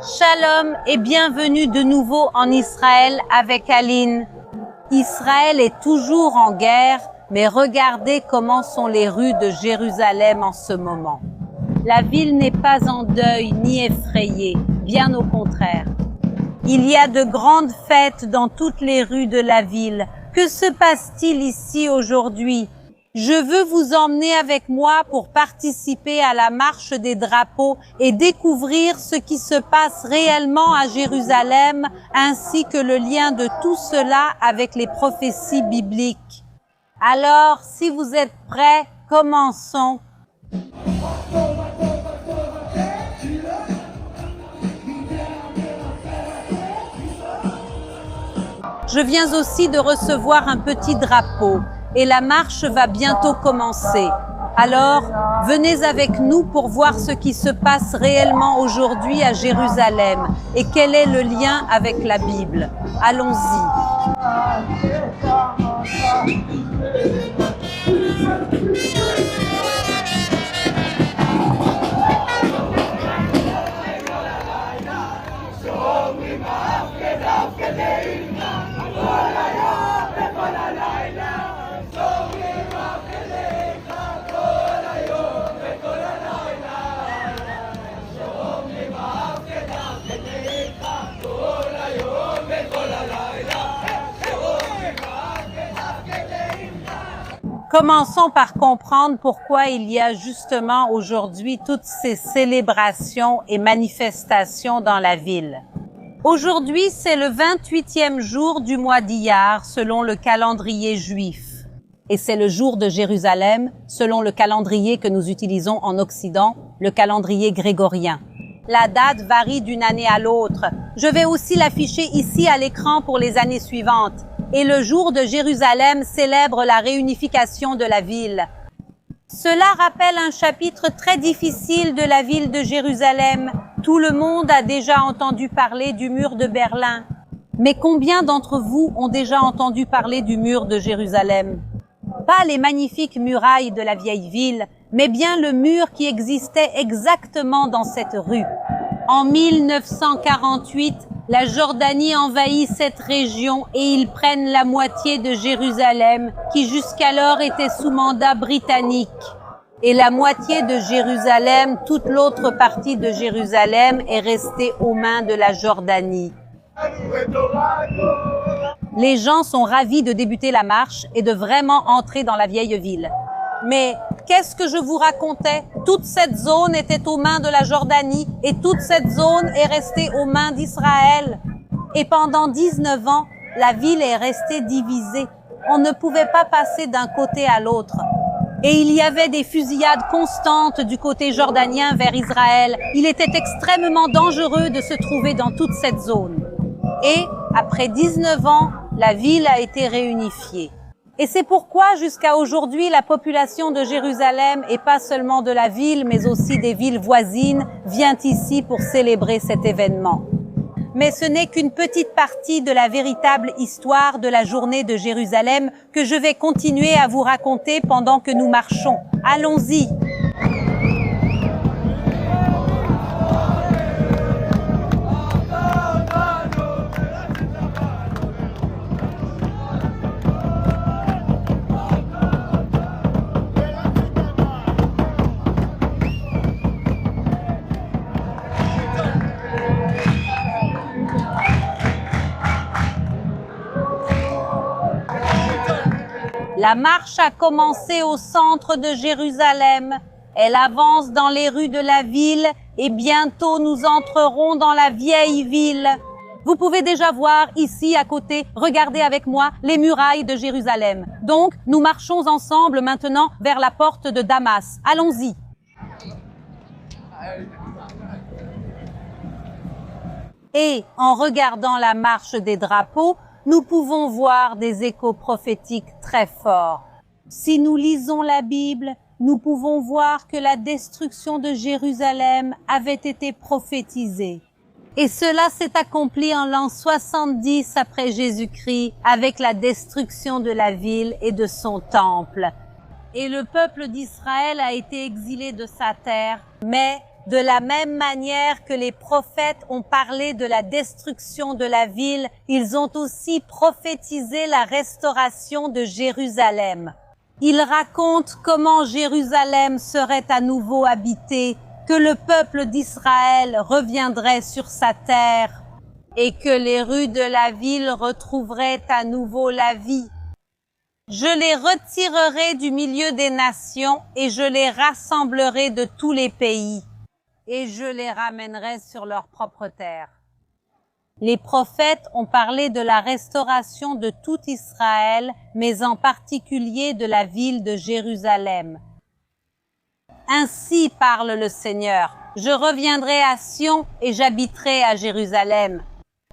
Shalom et bienvenue de nouveau en Israël avec Aline. Israël est toujours en guerre, mais regardez comment sont les rues de Jérusalem en ce moment. La ville n'est pas en deuil ni effrayée, bien au contraire. Il y a de grandes fêtes dans toutes les rues de la ville. Que se passe-t-il ici aujourd'hui? Je veux vous emmener avec moi pour participer à la marche des drapeaux et découvrir ce qui se passe réellement à Jérusalem, ainsi que le lien de tout cela avec les prophéties bibliques. Alors, si vous êtes prêts, commençons. Je viens aussi de recevoir un petit drapeau et la marche va bientôt commencer. Alors, venez avec nous pour voir ce qui se passe réellement aujourd'hui à Jérusalem et quel est le lien avec la Bible. Allons-y. Commençons par comprendre pourquoi il y a justement aujourd'hui toutes ces célébrations et manifestations dans la ville. Aujourd'hui, c'est le 28e jour du mois d'Iyar selon le calendrier juif. Et c'est le jour de Jérusalem selon le calendrier que nous utilisons en Occident, le calendrier grégorien. La date varie d'une année à l'autre. Je vais aussi l'afficher ici à l'écran pour les années suivantes. Et le jour de Jérusalem célèbre la réunification de la ville. Cela rappelle un chapitre très difficile de la ville de Jérusalem. Tout le monde a déjà entendu parler du mur de Berlin. Mais combien d'entre vous ont déjà entendu parler du mur de Jérusalem? Pas les magnifiques murailles de la vieille ville, mais bien le mur qui existait exactement dans cette rue. En 1948, la Jordanie envahit cette région et ils prennent la moitié de Jérusalem, qui jusqu'alors était sous mandat britannique. Et la moitié de Jérusalem, toute l'autre partie de Jérusalem est restée aux mains de la Jordanie. Les gens sont ravis de débuter la marche et de vraiment entrer dans la vieille ville. Mais qu'est-ce que je vous racontais? Toute cette zone était aux mains de la Jordanie et toute cette zone est restée aux mains d'Israël. Et pendant 19 ans, la ville est restée divisée. On ne pouvait pas passer d'un côté à l'autre. Et il y avait des fusillades constantes du côté jordanien vers Israël. Il était extrêmement dangereux de se trouver dans toute cette zone. Et après 19 ans, la ville a été réunifiée. Et c'est pourquoi jusqu'à aujourd'hui, la population de Jérusalem, et pas seulement de la ville, mais aussi des villes voisines, vient ici pour célébrer cet événement. Mais ce n'est qu'une petite partie de la véritable histoire de la journée de Jérusalem que je vais continuer à vous raconter pendant que nous marchons. Allons-y! La marche a commencé au centre de Jérusalem. Elle avance dans les rues de la ville et bientôt nous entrerons dans la vieille ville. Vous pouvez déjà voir ici à côté, regardez avec moi, les murailles de Jérusalem. Donc, nous marchons ensemble maintenant vers la porte de Damas. Allons-y. Et en regardant la marche des drapeaux, nous pouvons voir des échos prophétiques très forts. Si nous lisons la Bible, nous pouvons voir que la destruction de Jérusalem avait été prophétisée. Et cela s'est accompli en l'an 70 après Jésus-Christ avec la destruction de la ville et de son temple. Et le peuple d'Israël a été exilé de sa terre, mais De la même manière que les prophètes ont parlé de la destruction de la ville, ils ont aussi prophétisé la restauration de Jérusalem. Ils racontent comment Jérusalem serait à nouveau habitée, que le peuple d'Israël reviendrait sur sa terre et que les rues de la ville retrouveraient à nouveau la vie. Je les retirerai du milieu des nations et je les rassemblerai de tous les pays et je les ramènerai sur leur propre terre. Les prophètes ont parlé de la restauration de tout Israël, mais en particulier de la ville de Jérusalem. Ainsi parle le Seigneur, je reviendrai à Sion et j'habiterai à Jérusalem.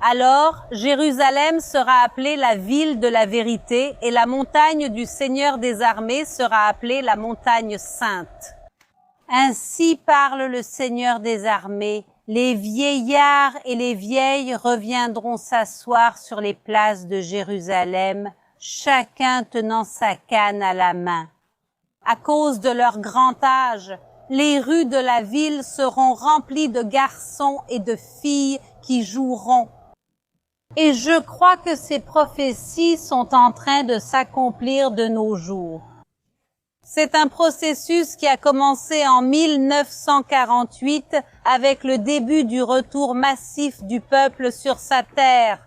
Alors, Jérusalem sera appelée la ville de la vérité et la montagne du Seigneur des armées sera appelée la montagne sainte. Ainsi parle le Seigneur des armées, les vieillards et les vieilles reviendront s'asseoir sur les places de Jérusalem, chacun tenant sa canne à la main. À cause de leur grand âge, les rues de la ville seront remplies de garçons et de filles qui joueront. Et je crois que ces prophéties sont en train de s'accomplir de nos jours. C'est un processus qui a commencé en 1948 avec le début du retour massif du peuple sur sa terre.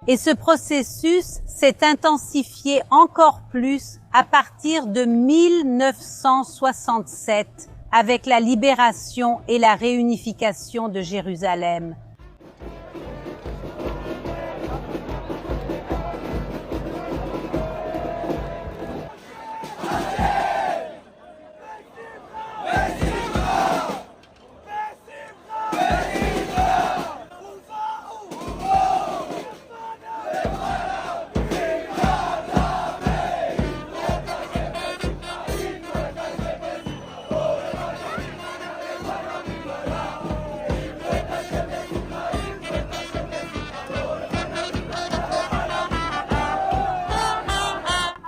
Et ce processus s'est intensifié encore plus à partir de 1967 avec la libération et la réunification de Jérusalem.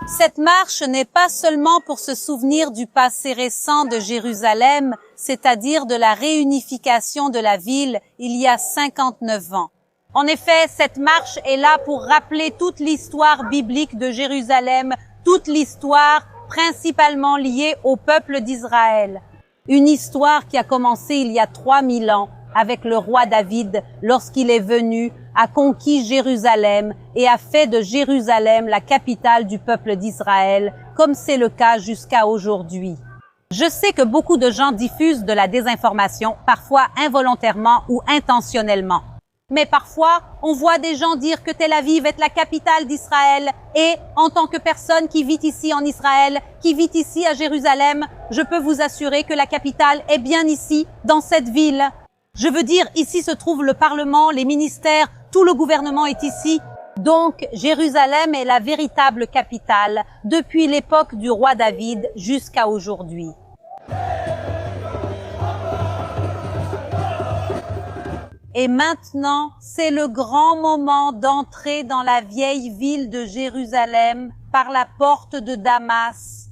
Cette marche n'est pas seulement pour se souvenir du passé récent de Jérusalem, c'est-à-dire de la réunification de la ville il y a 59 ans. En effet, cette marche est là pour rappeler toute l'histoire biblique de Jérusalem, toute l'histoire principalement liée au peuple d'Israël. Une histoire qui a commencé il y a 3000 ans avec le roi David lorsqu'il est venu, a conquis Jérusalem et a fait de Jérusalem la capitale du peuple d'Israël, comme c'est le cas jusqu'à aujourd'hui. Je sais que beaucoup de gens diffusent de la désinformation, parfois involontairement ou intentionnellement. Mais parfois, on voit des gens dire que Tel Aviv est la capitale d'Israël et, en tant que personne qui vit ici en Israël, qui vit ici à Jérusalem, je peux vous assurer que la capitale est bien ici, dans cette ville. Je veux dire, ici se trouve le Parlement, les ministères, tout le gouvernement est ici. Donc, Jérusalem est la véritable capitale depuis l'époque du roi David jusqu'à aujourd'hui. Et maintenant, c'est le grand moment d'entrer dans la vieille ville de Jérusalem par la porte de Damas.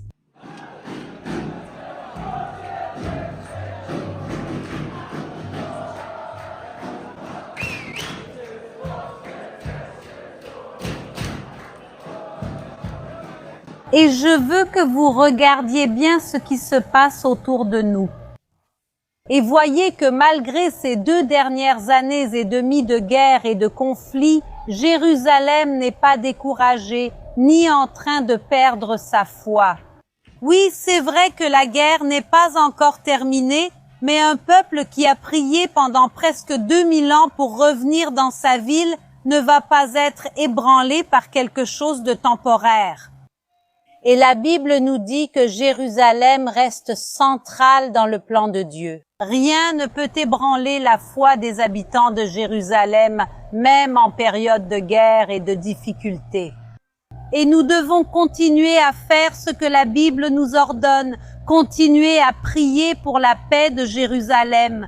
Et je veux que vous regardiez bien ce qui se passe autour de nous. Et voyez que malgré ces 2 dernières années et demie de guerre et de conflits, Jérusalem n'est pas découragée, ni en train de perdre sa foi. Oui, c'est vrai que la guerre n'est pas encore terminée, mais un peuple qui a prié pendant presque 2000 ans pour revenir dans sa ville ne va pas être ébranlé par quelque chose de temporaire. Et la Bible nous dit que Jérusalem reste centrale dans le plan de Dieu. Rien ne peut ébranler la foi des habitants de Jérusalem, même en période de guerre et de difficultés. Et nous devons continuer à faire ce que la Bible nous ordonne, continuer à prier pour la paix de Jérusalem.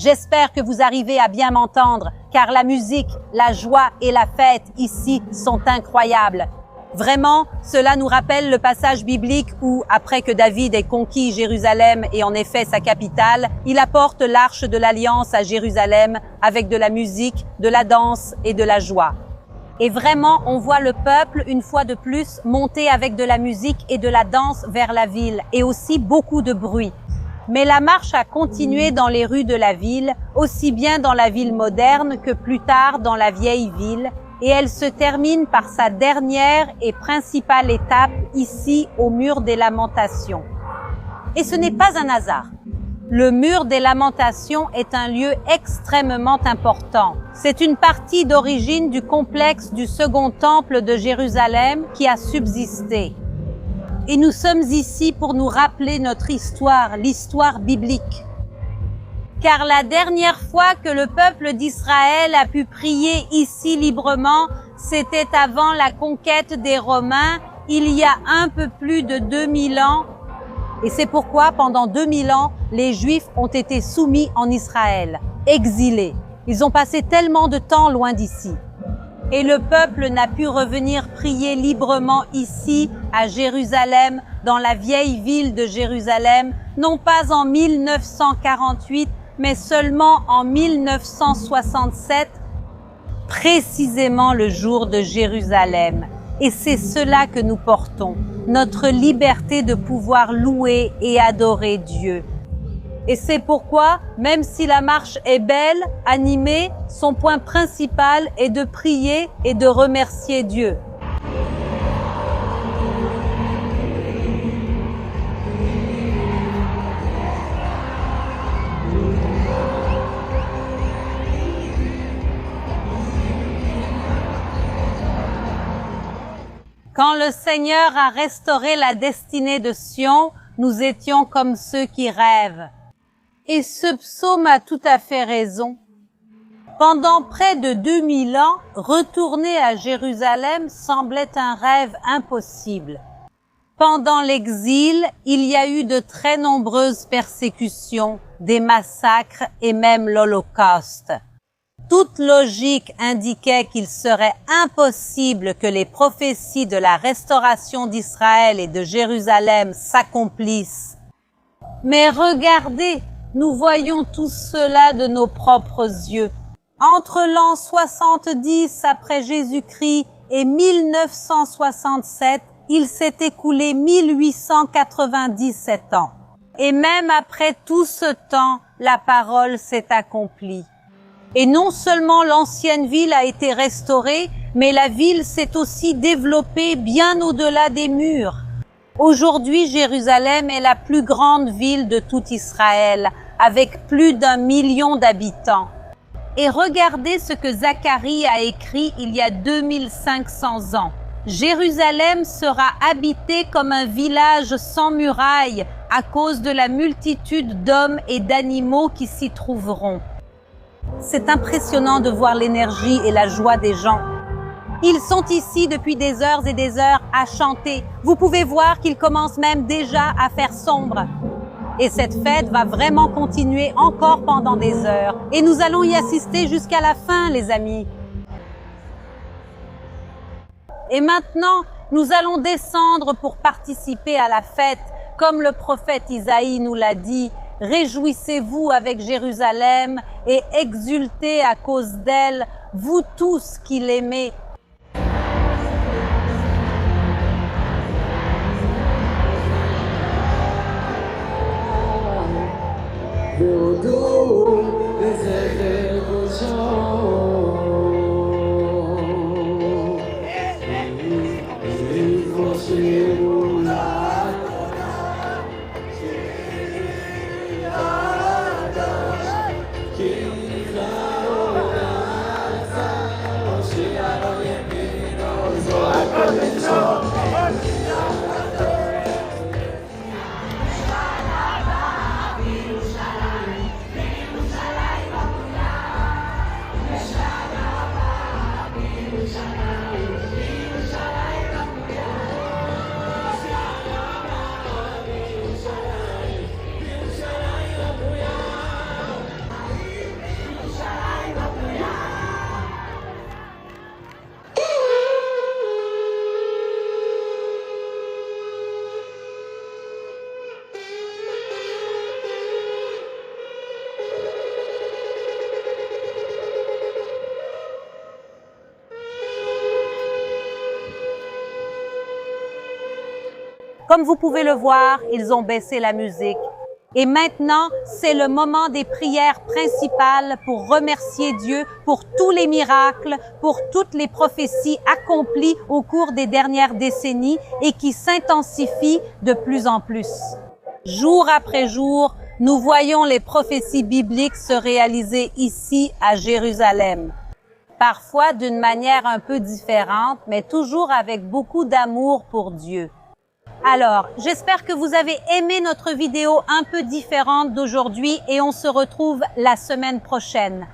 J'espère que vous arrivez à bien m'entendre, car la musique la joie et la fête ici sont incroyables. Vraiment, cela nous rappelle le passage biblique où, après que David ait conquis Jérusalem et en effet sa capitale, il apporte l'arche de l'Alliance à Jérusalem avec de la musique, de la danse et de la joie. Et vraiment, on voit le peuple, une fois de plus, monter avec de la musique et de la danse vers la ville et aussi beaucoup de bruit. Mais la marche a continué dans les rues de la ville, aussi bien dans la ville moderne que plus tard dans la vieille ville, et elle se termine par sa dernière et principale étape ici au mur des Lamentations. Et ce n'est pas un hasard. Le mur des Lamentations est un lieu extrêmement important. C'est une partie d'origine du complexe du second temple de Jérusalem qui a subsisté. Et nous sommes ici pour nous rappeler notre histoire, l'histoire biblique. Car la dernière fois que le peuple d'Israël a pu prier ici librement, c'était avant la conquête des Romains, il y a un peu plus de 2000 ans. Et c'est pourquoi pendant 2000 ans, les Juifs ont été soumis en Israël, exilés. Ils ont passé tellement de temps loin d'ici. Et le peuple n'a pu revenir prier librement ici, à Jérusalem, dans la vieille ville de Jérusalem, non pas en 1948, mais seulement en 1967, précisément le jour de Jérusalem. Et c'est cela que nous portons, notre liberté de pouvoir louer et adorer Dieu. Et c'est pourquoi, même si la marche est belle, animée, son point principal est de prier et de remercier Dieu. Quand le Seigneur a restauré la destinée de Sion, nous étions comme ceux qui rêvent. Et ce psaume a tout à fait raison. Pendant près de 2000 ans, retourner à Jérusalem semblait un rêve impossible. Pendant l'exil, il y a eu de très nombreuses persécutions, des massacres et même l'Holocauste. Toute logique indiquait qu'il serait impossible que les prophéties de la restauration d'Israël et de Jérusalem s'accomplissent. Mais regardez, nous voyons tout cela de nos propres yeux. Entre l'an 70 après Jésus-Christ et 1967, il s'est écoulé 1897 ans. Et même après tout ce temps, la parole s'est accomplie. Et non seulement l'ancienne ville a été restaurée, mais la ville s'est aussi développée bien au-delà des murs. Aujourd'hui, Jérusalem est la plus grande ville de tout Israël, avec plus d'1 million d'habitants. Et regardez ce que Zacharie a écrit il y a 2500 ans. Jérusalem sera habitée comme un village sans murailles à cause de la multitude d'hommes et d'animaux qui s'y trouveront. C'est impressionnant de voir l'énergie et la joie des gens. Ils sont ici depuis des heures et des heures à chanter. Vous pouvez voir qu'il commence même déjà à faire sombre. Et cette fête va vraiment continuer encore pendant des heures. Et nous allons y assister jusqu'à la fin, les amis. Et maintenant, nous allons descendre pour participer à la fête, comme le prophète Isaïe nous l'a dit. Réjouissez-vous avec Jérusalem et exultez à cause d'elle, vous tous qui l'aimez. Comme vous pouvez le voir, ils ont baissé la musique. Et maintenant, c'est le moment des prières principales pour remercier Dieu pour tous les miracles, pour toutes les prophéties accomplies au cours des dernières décennies et qui s'intensifient de plus en plus. Jour après jour, nous voyons les prophéties bibliques se réaliser ici à Jérusalem. Parfois d'une manière un peu différente, mais toujours avec beaucoup d'amour pour Dieu. Alors, j'espère que vous avez aimé notre vidéo un peu différente d'aujourd'hui et on se retrouve la semaine prochaine.